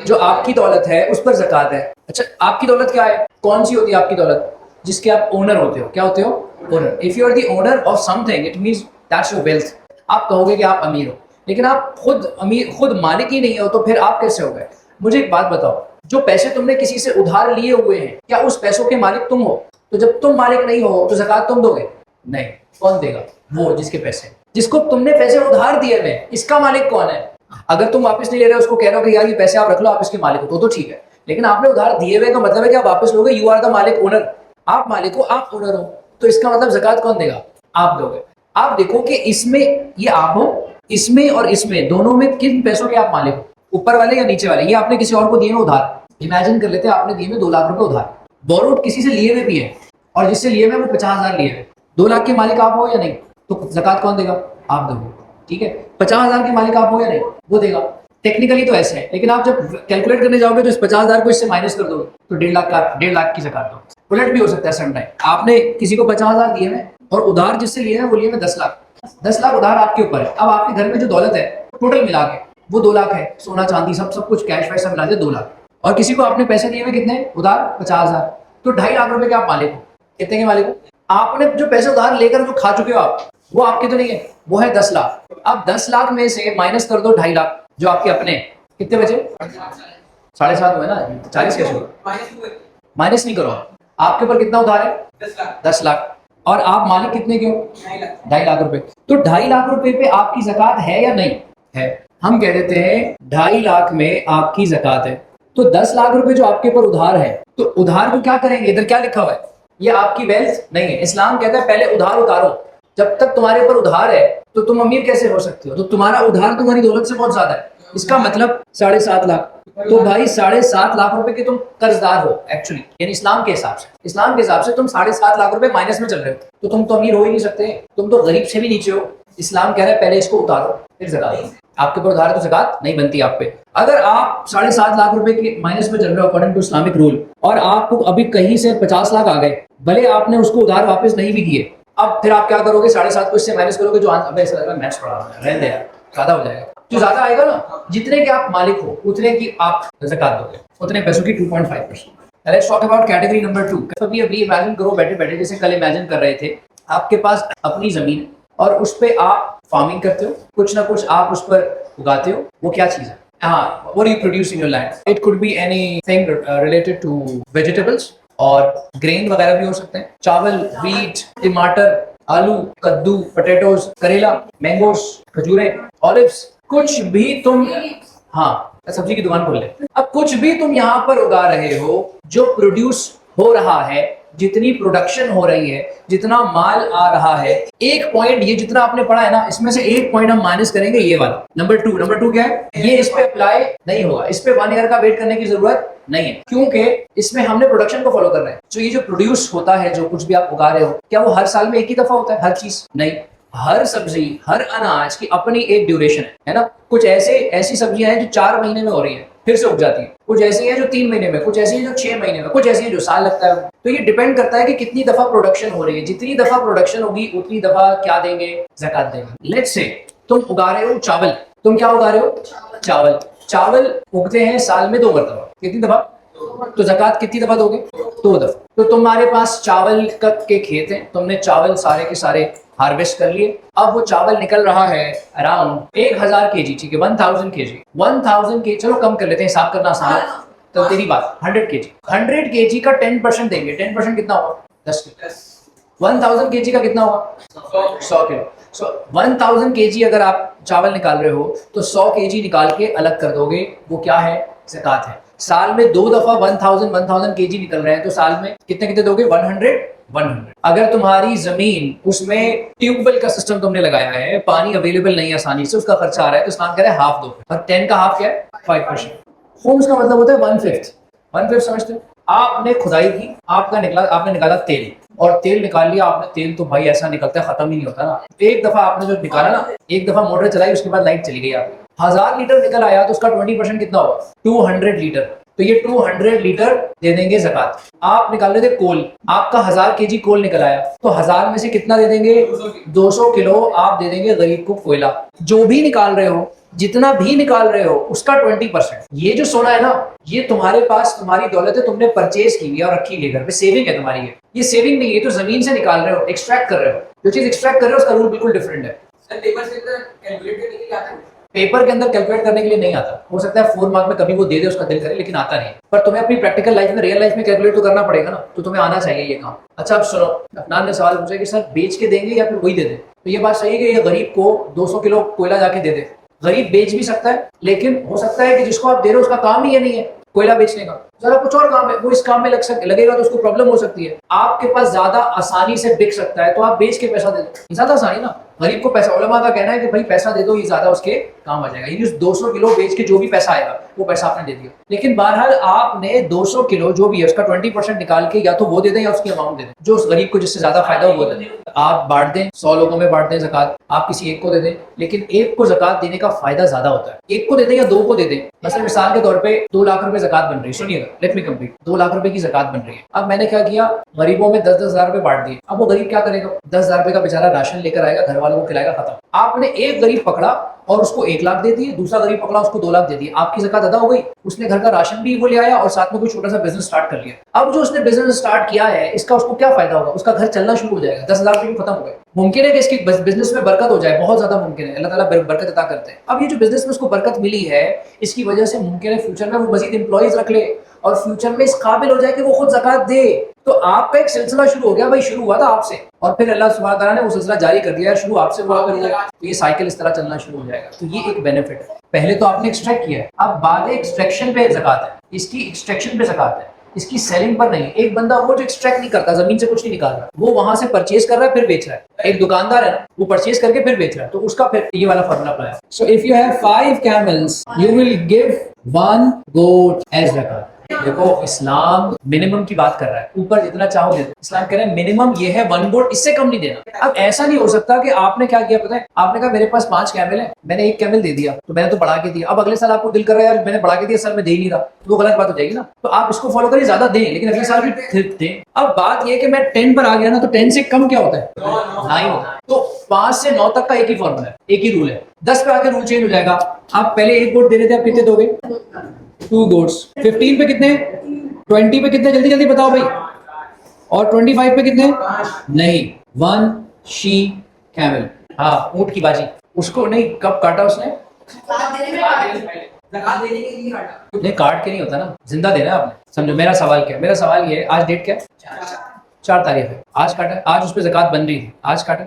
जो आपकी दौलत है उस पर ज़कात है। अच्छा, आपकी दौलत क्या है? कौन सी होती है आपकी दौलत? जिसके आप ओनर होते हो। क्या होते हो? Owner. If you are the owner of something it means that's your wealth. आप कहोगे कि आप अमीर हो, लेकिन आप खुद मालिक ही नहीं हो, तो फिर आप कैसे हो गए? मुझे एक बात बताओ, जो पैसे तुमने किसी से उधार लिए हुए हैं, क्या उस पैसों के मालिक तुम हो? तो जब तुम मालिक नहीं हो तो ज़कात तुम दोगे नहीं। कौन देगा? वो जिसके पैसे, जिसको तुमने पैसे उधार दिए हुए, इसका मालिक कौन है? अगर तुम वापस नहीं ले रहे, उसको कह रहे हो कि यार ये पैसे आप रख लो, आप इसके मालिक हो, तो ठीक है। लेकिन आपने उधार दिए हुए का मतलब है कि आप वापस लोगे। यू आर द मालिक, ओनर। आप मालिक हो, आप ओनर हो, तो इसका मतलब ज़कात कौन देगा? आप दोगे। आप देखो कि इसमें ये आप हो, इसमें और इसमें दोनों में किन पैसों के आप मालिक हो? ऊपर वाले या नीचे वाले? ये आपने किसी और को दिए हुए उधार। इमेजिन कर लेते हैं आपने दिए हुए 2 लाख रुपए उधार, बोरोड किसी से लिए हुए भी है, और जिससे लिए हुए वो 50,000 लिए हुए। 2 लाख के मालिक आप हो या नहीं? तो ज़कात कौन देगा? आप दोगे। ठीक है। 50,000 के मालिक आप हो या नहीं? वो देगा। टेक्निकली तो ऐसे है, लेकिन आप जब कैलकुलेट करने जाओगे तो इस 50,000 को इससे माइनस कर दोगे तो 1.5 लाख की ज़कात दो। उलट भी हो सकता है समटाइम। आपने किसी को 50,000 दिए हैं और उधार जिससे लिए हैं वो लिए हैं 10 लाख। 10 लाख उधार आपके ऊपर है। अब आपके घर में जो दौलत है टोटल मिला के वो 2 लाख है। सोना चांदी सब कुछ कैश वैश सब मिला के 2 लाख। और किसी को आपने पैसे दिए हुए कितने उधार? 50,000। तो 2.5 लाख रुपए के आप मालिक हो। कितने के मालिक हो? आपने जो पैसे उधार लेकर जो खा चुके हो आप, वो आपके तो नहीं है, वो है 10 लाख। अब 10 लाख में से माइनस कर दो 2.5 लाख जो आपके अपने, कितने बचे? 7.5 हुए ना। 40 कैसे हुआ? माइनस नहीं करो। आपके ऊपर कितना उधार है? 10 लाख। और आप मालिक कितने के हो? 2.5 लाख रुपए। तो 2.5 लाख रुपए पे आपकी ज़कात है या नहीं है? हम कह देते हैं 2.5 लाख में आपकी ज़कात है। तो 10 लाख रुपए जो आपके ऊपर उधार है, तो उधार को क्या करेंगे? इधर क्या लिखा हुआ है? ये आपकी वेल्थ नहीं है। इस्लाम कहता है पहले उधार उतारो। जब तक तुम्हारे ऊपर उधार है तो तुम अमीर कैसे हो सकते हो? तो तुम्हारा उधार तुम्हारी दौलत से बहुत ज्यादा है। इसका मतलब 7.5 लाख। तो भाई 7.5 लाख रुपए के तुम कर्जदार हो एक्चुअली, यानी इस्लाम के हिसाब से। इस्लाम के हिसाब से तुम 7.5 लाख रुपए माइनस में चल रहे हो, तो तुम तो अमीर हो ही नहीं सकते। तुम तो गरीब से भी नीचे हो। इस्लाम कह रहा है पहले इसको उतारो फिर ज़कात दो। आपके ऊपर उधार है तो ज़कात नहीं बनती आप पे। अगर आप 7.5 लाख रुपए के माइनस में चल रहे हो अकॉर्डिंग टू इस्लामिक रूल, और आपको अभी कहीं से 50 लाख आ गए, भले आपने उसको उधार वापस नहीं भी किए, अब फिर आप क्या करोगे? 7.5 को इससे माइनस करोगे, जो मैथ्स पढ़ा रहने दे, ज्यादा हो जाएगा। जो ज्यादा आएगा ना, जितने के आप मालिक हो उतने की आप ज़कात दोगे, उतने पैसों की 2.5%। Let's talk about category number 2। अभी इमेजिन करो बैठे बैठे, जैसे कल इमेजिन कर रहे थे, आपके पास अपनी जमीन और उस पे आप फार्मिंग करते हो, कुछ ना कुछ आप उस पर उगाते हो। वो क्या चीज है? हाँ, what do you produce in your land? It could be anything related to vegetables, और ग्रेन वगैरह भी हो सकते हैं। चावल, व्हीट, टमाटर, आलू, कद्दू, पोटैटोज, करेला, मैंगोस, खजूरें, ऑलिव्स, कुछ भी तुम, हाँ, सब्जी की दुकान खोल ले। अब कुछ भी तुम यहाँ पर उगा रहे हो, जो प्रोड्यूस हो रहा है, जितनी प्रोडक्शन हो रही है, जितना माल आ रहा है, एक पॉइंट, ये जितना आपने पढ़ा है ना, इसमें से एक पॉइंट हम माइनस करेंगे, ये वाला नंबर टू क्या है? ये इस पे अप्लाई नहीं होगा। इस पे 1 ईयर का वेट करने की जरूरत नहीं है, क्योंकि इसमें हमने प्रोडक्शन को फॉलो कर रहे हैं। तो ये जो प्रोड्यूस होता है, जो कुछ भी आप उगा रहे हो, क्या वो हर साल में एक ही दफा होता है? हर चीज नहीं। हर सब्जी, हर अनाज की अपनी एक ड्यूरेशन है ना। कुछ ऐसी सब्जियां हैं जो 4 महीने में हो रही है, फिर से उग जाती है। कुछ ऐसी है जो 3 महीने में, कुछ ऐसी है जो 6 महीने में, कुछ ऐसी है जो साल लगता है। तो ये डिपेंड करता है कि कितनी दफा प्रोडक्शन हो रही है। जितनी दफा प्रोडक्शन होगी उतनी दफा क्या देंगे? ज़कात देंगे। लेट्स से तुम उगा रहे हो चावल। तुम क्या उगा रहे हो? चावल। चावल उगते हैं साल में 2 मरतबा। कितनी दफा? तो ज़कात कितनी दफा दोगे? 2 दफा। तो तुम्हारे पास चावल के खेत हैं, तुमने चावल सारे के सारे हार्वेस्ट कर लिए। अब वो चावल निकल रहा है अराउंड 1000 kg, ठीक है, 1000 kg। 1000 kg, चलो कम कर लेते हैं, हिसाब करना आसान है। तो तेरी बात 100 kg। 100 kg का 10% देंगे। 10% कितना होगा? 10 किलो। 1000 kg का कितना होगा? 100 किलो। सो 1000 kg अगर आप चावल निकाल रहे हो तो 100 kg निकाल के अलग कर दोगे, वो क्या है? ज़कात है। साल में 2 दफा 1000 kg निकल रहे हैं, तो साल में कितने दोगे? 100। अगर तुम्हारी जमीन, उसमें ट्यूबवेल का सिस्टम तुमने लगाया है, पानी अवेलेबल नहीं है आसानी से, उसका खर्चा आ रहा है, तो इस्लाम कह रहा है हाफ दो। और 10 का हाफ क्या है? 5%। होम्स का मतलब होता है 1/5। 1/5 समझते हो? आपने खुदाई की, आपने निकाला तेल, और तेल निकाल लिया आपने। तेल तो भाई ऐसा निकलता है, खत्म ही नहीं होता ना। एक दफा आपने जो निकाला ना, एक दफा मोटर चलाई, उसके बाद लाइट चली गई आपकी। 1000 लीटर निकल आया, तो उसका 20% कितना होगा? 200 लीटर। तो ये 200 लीटर दे देंगे ज़कात। आप निकाल रहे थे कोल, आपका 1000 kg कोल निकल आया, तो 1000 में से कितना दे देंगे? 200 किलो आप दे देंगे गरीब को कोयला। जो भी निकाल रहे हो जितना भी निकाल रहे हो उसका 20%। ये जो सोना है ना, ये तुम्हारे पास तुम्हारी दौलत है, तुमने परचेज की हुई है और रखी हुई है घर पे, सेविंग है तुम्हारी। ये सेविंग नहीं है, ये तो जमीन से निकाल रहे हो, एक्सट्रैक्ट कर रहे हो। जो चीज एक्सट्रैक्ट कर रहे हो उसका रूल बिल्कुल डिफरेंट है। पेपर के अंदर कैलकुलेट करने के लिए नहीं आता। हो सकता है 4 मार्क में कभी वो दे दे, उसका दिल करे, लेकिन आता नहीं। पर तुम्हें अपनी प्रैक्टिकल लाइफ में, रियल लाइफ में कैलकुलेट तो करना पड़ेगा ना, तो तुम्हें आना चाहिए ये काम। अच्छा अब सुनो, अफनान ने सवाल पूछा कि सर बेच के देंगे या फिर वही दे दे। तो ये बात सही है कि ये गरीब को 200 किलो कोयला जाके दे दे। गरीब बेच भी सकता है, लेकिन हो सकता है कि जिसको आप दे रहे हो उसका काम ही ये नहीं है कोयला बेचने का, जरा कुछ और काम है, वो इस काम में लगेगा तो उसको प्रॉब्लम हो सकती है। आपके पास ज्यादा आसानी से बिक सकता है तो आप बेच के पैसा दे दो, ज्यादा आसानी ना। गरीब को पैसा, उलमा का कहना है कि भाई पैसा दे दो, ये ज्यादा उसके काम आ जाएगा। यानी 200 किलो बेच के जो भी पैसा आएगा वो पैसा आपने दे दिया। लेकिन बहरहाल आपने 200 किलो जो भी है उसका 20% निकाल के या तो वो दे दें या उसकी अमाउंट दे दें, जो उस गरीब को जिससे ज्यादा फायदा हो वो दे दें। आप बांट दें, 100 लोगों में बांट दें ज़कात, आप किसी एक को दे दें, लेकिन एक को ज़कात देने का फायदा ज्यादा होता है। एक को दे दें या 2 को दे दें। मतलब मिसाल के तौर पे 2 लाख रुपए ज़कात बन रही है, सुनिएगा, लेट मी कंप्लीट। 2 लाख रुपए की ज़कात बन रही है। अब मैंने क्या किया, गरीबों में 10-10 हजार रुपए बांट दिए। अब वो गरीब क्या करेगा, 10 हजार रुपए का बेचारा राशन लेकर आएगा, घर वालों को खिलाएगा, खत्म। आपने एक गरीब पकड़ा और उसको 1 लाख दे दिए, दूसरा गरीब पकड़ा उसको 2 लाख दे दिए, आपकी ज़कात अदा हो गई। उसने घर का राशन भी वो ले आया और साथ में कोई छोटा सा बिजनेस स्टार्ट कर लिया। अब जो उसने बिजनेस स्टार्ट किया है इसका उसको क्या फायदा होगा, उसका घर चलना शुरू हो जाएगा, 10 हजार रुपये खत्म हो गए। मुमकिन है कि इसकी बिजनेस में बरकत हो जाए, बहुत ज्यादा मुमकिन है, अल्लाह ताला बरकत अता करते हैं। अब ये जो बिजनेस में उसको बरकत मिली है, इसकी वजह से मुमकिन है फ्यूचर में वो मजीद एम्प्लॉइज रख ले और फ्यूचर में इस काबिल हो जाए कि वो खुद ज़कात दे। तो आपका एक सिलसिला शुरू हो गया, भाई शुरू हुआ था आपसे और फिर अल्लाह सुब्हानहू तआला ने वो सिलसिला जारी कर दिया, शुरू आपसे हुआ करेगा, तो ये साइकिल इस तरह चलना शुरू हो जाएगा। तो ये एक बेनिफिट है। पहले तो आपने एक्सट्रैक्ट किया है, अब बाद एक्सट्रैक्शन पे ज़कात है, इसकी एक्सट्रैक्शन पे ज़कात है, इसकी सेलिंग पर नहीं। एक बंदा वो जो एक्सट्रैक्ट नहीं करता, जमीन से कुछ नहीं निकाल रहा, वो वहां से परचेज कर रहा है फिर बेच रहा है। एक दुकानदार है ना, वो परचेज करके फिर बेच रहा है, तो उसका फिर ये वाला formula apply. So if you have 5 camels you will give 1 goat as ज़कात। देखो इस्लाम मिनिमम की बात कर रहा है, ऊपर जितना चाहो दे। इस्लाम कह रहा है मिनिमम ये है 1 गोट, इससे कम नहीं देना। अब ऐसा नहीं हो सकता कि आपने क्या किया पता है, आपने कहा मेरे पास 5 कैमल है, मैंने 1 कैमल दे दिया, तो मैंने तो बढ़ा के दिया। अब अगले साल आपको दिल कर रहा है यार मैंने बढ़ा के दिया, सर मैं दे ही नहीं रहा, तो वो गलत बात हो जाएगी ना। तो आप इसको फॉलो करिए, ज्यादा दें लेकिन अगले साल भी दें। अब बात ये कि मैं 10 पर आ गया ना, तो 10 से कम क्या होता है, 9 होता है। तो 5 से 9 तक का एक ही फॉर्मूला है, एक ही रूल है। 10 पे आके रूल चेंज हो जाएगा। आप पहले 1 गोट दे रहे थे, आप कितने दोगे, 2 गोट्स। 15 पे कितने, 20 पे कितने, जल्दी जल्दी बताओ भाई। और 25 पे कितने, नहीं 1 शी कैमल, हाँ ऊंट की बाजी। उसको नहीं, कब काटा उसने, नहीं काट के नहीं होता ना, जिंदा देना है आपने। समझो मेरा सवाल क्या है, मेरा सवाल ये है, आज डेट क्या है, 4 तारीख है, आज काटा, आज उस पर ज़कात बन रही थी, आज काटा,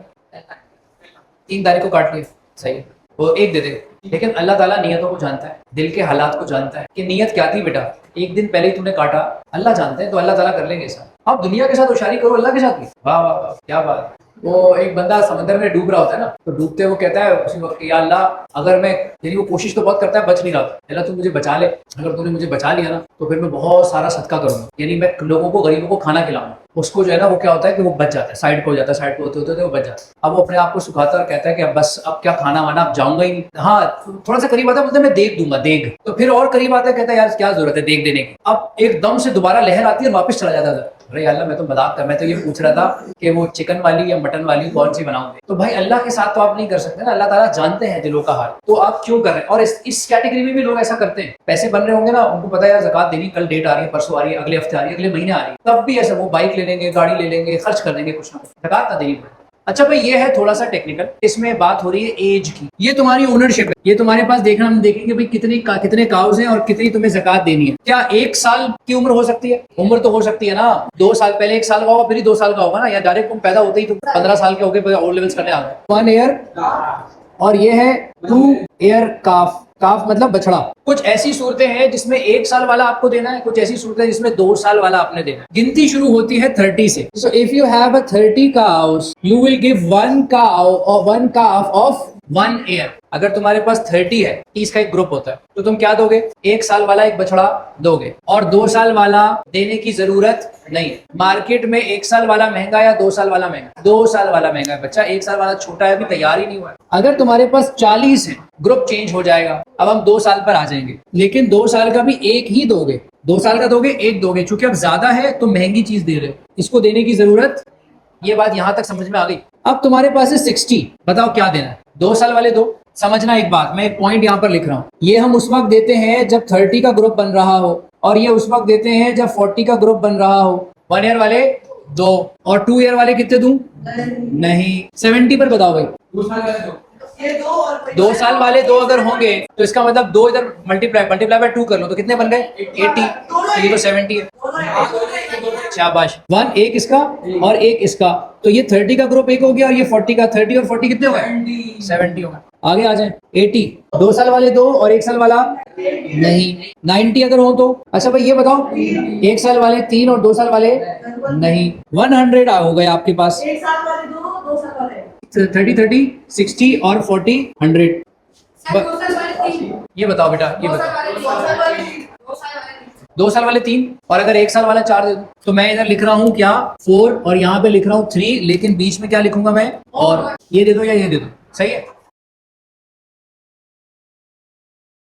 3 तारीख को काट लिया, सही है, वो 1 दे दे। लेकिन अल्लाह ताला नियतों को जानता है, दिल के हालात को जानता है कि नियत क्या थी बेटा, 1 दिन पहले ही तूने काटा, अल्लाह जानते हैं, तो अल्लाह ताला कर लेंगे साथ। आप दुनिया के साथ होशियारी करो, अल्लाह के साथ भी। वाह वाह वाह क्या बात। वो एक बंदा समंदर में डूब रहा होता है ना, तो डूबते वो कहता है उसी वक्त या अल्लाह अगर मैं, यानी वो कोशिश तो बहुत करता है, बच नहीं रहा, अल्लाह तू मुझे बचा ले, अगर तूने मुझे बचा लिया ना तो फिर मैं बहुत सारा सदका करूंगा, यानी मैं लोगों को, गरीबों को खाना खिलाऊंगा। उसको जो है ना वो क्या होता है कि वो बच जाता है, साइड पे हो जाता है, साइड पे होते होते वो बच जाता है। अब वो अपने आप को सुखाता और कहता है कि अब बस अब क्या खाना वाना, अब जाऊंगा ही नहीं। हाँ थोड़ा सा करीब आता है, बोलते मैं देख दूंगा, देख, तो फिर और करीब आता है, कहता है यार क्या जरूरत है देख देने की। अब एकदम से दोबारा लहर आती है और वापस चला जाता है। अरे अल्लाह मैं तो मजाक कर, मैं तो ये पूछ रहा था कि वो चिकन वाली या मटन वाली कौन सी बनाऊंगे। तो भाई अल्लाह के साथ तो आप नहीं कर सकते ना, अल्लाह ताला जानते हैं दिलों का हाल, तो आप क्यों कर रहे हैं। और इस कैटेगरी में भी लोग ऐसा करते हैं, पैसे बन रहे होंगे ना, उनको पता है यार ज़कात देनी, कल डेट आ रही है, परसों आ रही है, अगले हफ्ते आ रही है, अगले महीने आ रही है, तब भी ऐसा वो बाइक ले लेंगे, गाड़ी ले लेंगे, खर्च कर देंगे, कुछ ना कुछ ज़कात ना देनी पड़े। अच्छा भाई ये है थोड़ा सा टेक्निकल, इसमें बात हो रही है एज की। ये तुम्हारी ओनरशिप है, ये तुम्हारे पास देखना, हम देखेंगे भाई कितने काउज हैं और कितनी तुम्हें ज़कात देनी है। क्या 1 साल की उम्र हो सकती है, उम्र तो हो सकती है ना, 2 साल पहले 1 साल का होगा, फिर ही 2 साल का होगा ना, या डायरेक्ट तुम पैदा होते ही तुम 15 साल के हो गए, और लेवल्स करने आ गए। 1 ईयर, और ये है 2 ईयर काफ, काफ मतलब बछड़ा। कुछ ऐसी सूरतें हैं जिसमें 1 साल वाला आपको देना है, कुछ ऐसी सूरतें जिसमें 2 साल वाला आपने देना है। गिनती शुरू होती है 30 से। So if you have a 30 cows you will give 1 cow और 1 calf ऑफ 1 ईयर। अगर तुम्हारे पास 30 है, 30 का एक ग्रुप होता है, तो तुम क्या दोगे, 1 साल वाला एक बछड़ा दोगे, और 2 साल वाला देने की जरूरत नहीं है। मार्केट में 1 साल वाला महंगा या 2 साल वाला महंगा, 2 साल वाला महंगा है। बच्चा 1 साल वाला छोटा है, अभी तैयार ही नहीं हुआ है। अगर तुम्हारे पास 40 है, ग्रुप चेंज हो जाएगा, अब हम 2 साल पर आ जाएंगे, लेकिन 2 साल का भी एक ही दोगे, 2 साल का दोगे, एक दोगे, चूंकि अब ज्यादा है तो महंगी चीज दे रहे हो, इसको देने की जरूरत, ये बात यहां तक समझ में आ गई। अब तुम्हारे पास है 60, बताओ क्या देना है, 2 साल वाले दो, समझना एक बात, मैं एक पॉइंट यहाँ पर लिख रहा हूँ, ये हम उस वक्त देते हैं जब 30 का ग्रुप बन रहा हो, और ये उस वक्त देते हैं जब 40 का ग्रुप बन रहा हो। 1 ईयर वाले 2 और 2 ईयर वाले कितने दूं? नहीं। 70 पर बताओ भाई। 2 साल वाले 2 अगर होंगे तो इसका मतलब 2 इधर मल्टीप्लाई बाय 2 कर लो तो कितने बन गए? 80। तो ये तो 70 है। शाबाश। 1 एक इसका और एक इसका, तो ये 30 का ग्रुप एक हो गया और ये 40 का। 30 और 40 कितने हो गए? 70 हो गए। आगे आ जाए। 80 2 साल वाले 2 और 1 साल वाला नहीं। 90 अगर हो तो अच्छा भाई ये बताओ, 1 साल वाले 3 और 2 साल वाले नहीं। 100 हो गए आपके पास। 1 साल वाले 2, 2 साल वाले 30 60 और 40 100। 2 साल वाले 3, ये बताओ बेटा, ये 2 बताओ। साल वाले 3, 2 साल वाले 3, 2 साल वाले 3। 2 साल वाले 3 और अगर 1 साल वाला 4 दे दूं तो मैं इधर लिख रहा हूँ क्या? 4 और यहाँ पे लिख रहा हूँ 3, लेकिन बीच में क्या लिखूंगा मैं? और ये दे दो या ये दे दो, सही है।